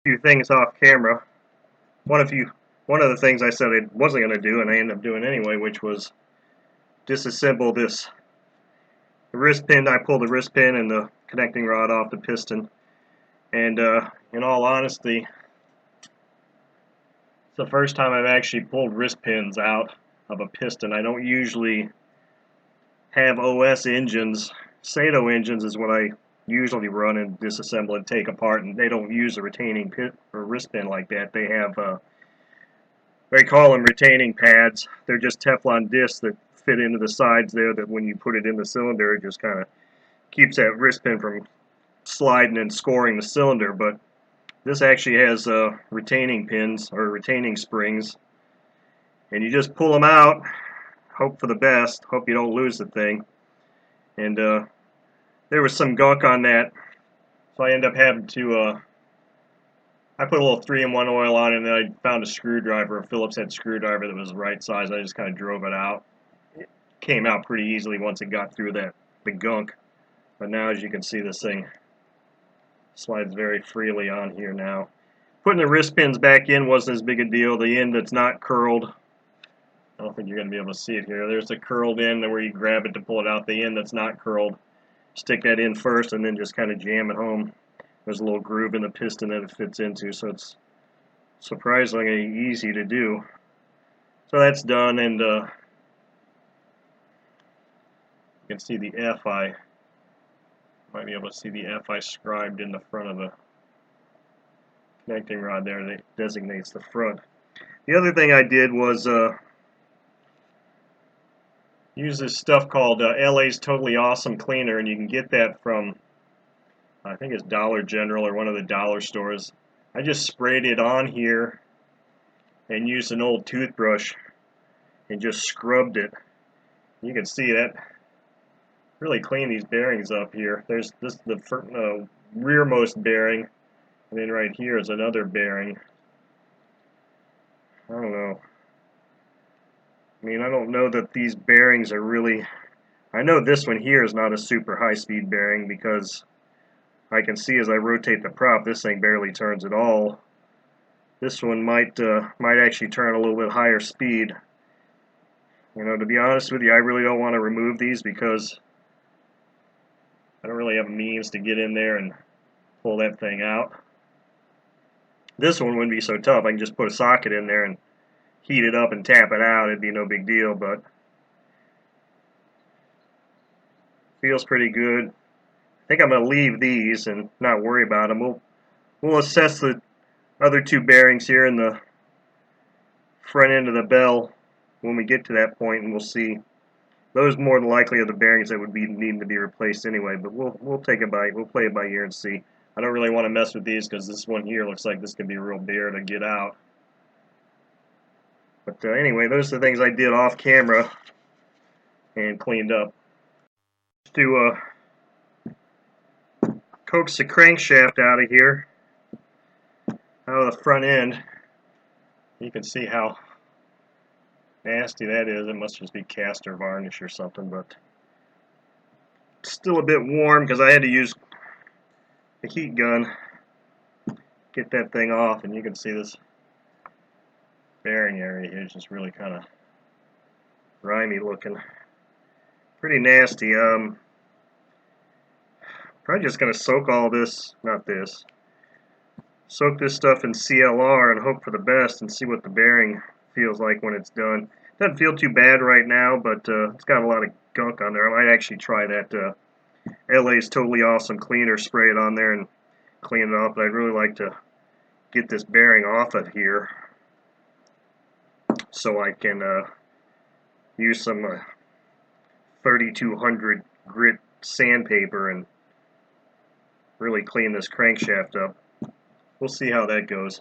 few things off camera. One of the things I said I wasn't going to do, and I ended up doing anyway, which was disassemble this wrist pin. I pulled the wrist pin and the connecting rod off the piston, and in all honesty, it's the first time I've actually pulled wrist pins out of a piston. I don't usually have OS engines. Sato engines is what I usually run and disassemble and take apart, and they don't use a retaining pin or wrist pin like that. They have they call them retaining pads. They're just Teflon discs that fit into the sides there, that when you put it in the cylinder, it just kind of keeps that wrist pin from sliding and scoring the cylinder. But this actually has retaining pins or retaining springs, and you just pull them out, hope for the best, hope you don't lose the thing. And there was some gunk on that, so I ended up having to I put a little 3-in-1 oil on it, and then I found a screwdriver, a Phillips head screwdriver that was the right size. I just kind of drove it out. It came out pretty easily once it got through the gunk. But now, as you can see, this thing slides very freely on here now. Putting the wrist pins back in wasn't as big a deal. The end that's not curled, I don't think you're going to be able to see it here. There's the curled end where you grab it to pull it out. The end that's not curled, stick that in first and then just kind of jam it home. There's a little groove in the piston that it fits into, so it's surprisingly easy to do. So that's done, and you can see the F. I might be able to see the F I scribed in the front of the connecting rod there that designates the front. The other thing I did was use this stuff called LA's Totally Awesome Cleaner, and you can get that from, I think it's Dollar General or one of the dollar stores. I just sprayed it on here and used an old toothbrush and just scrubbed it. You can see that really clean these bearings up here. There's the rearmost bearing, and then right here is another bearing. I don't know. I mean, I don't know that these bearings are really... I know this one here is not a super high-speed bearing, because I can see as I rotate the prop, this thing barely turns at all. This one might actually turn a little bit higher speed. You know, to be honest with you, I really don't want to remove these because I don't really have a means to get in there and pull that thing out. This one wouldn't be so tough. I can just put a socket in there and heat it up and tap it out. It'd be no big deal, but feels pretty good. I think I'm going to leave these and not worry about them. We'll assess the other two bearings here in the front end of the bell when we get to that point, and we'll see. Those more than likely are the bearings that would be needing to be replaced anyway, but we'll play it by ear and see. I don't really want to mess with these because this one here looks like this could be a real bear to get out. But anyway, those are the things I did off camera and cleaned up. To coax the crankshaft out of here, out of the front end. You can see how nasty that is. It must just be cast or varnish or something, but it's still a bit warm because I had to use the heat gun to get that thing off, and you can see this bearing area here is just really kind of grimy looking. Pretty nasty. Probably just going to soak all this, soak this stuff in CLR and hope for the best and see what the bearing feels like when it's done. Doesn't feel too bad right now, but it's got a lot of gunk on there. I might actually try that LA's Totally Awesome Cleaner, spray it on there and clean it off, but I'd really like to get this bearing off of here so I can use some 3200 grit sandpaper and really clean this crankshaft up. We'll see how that goes.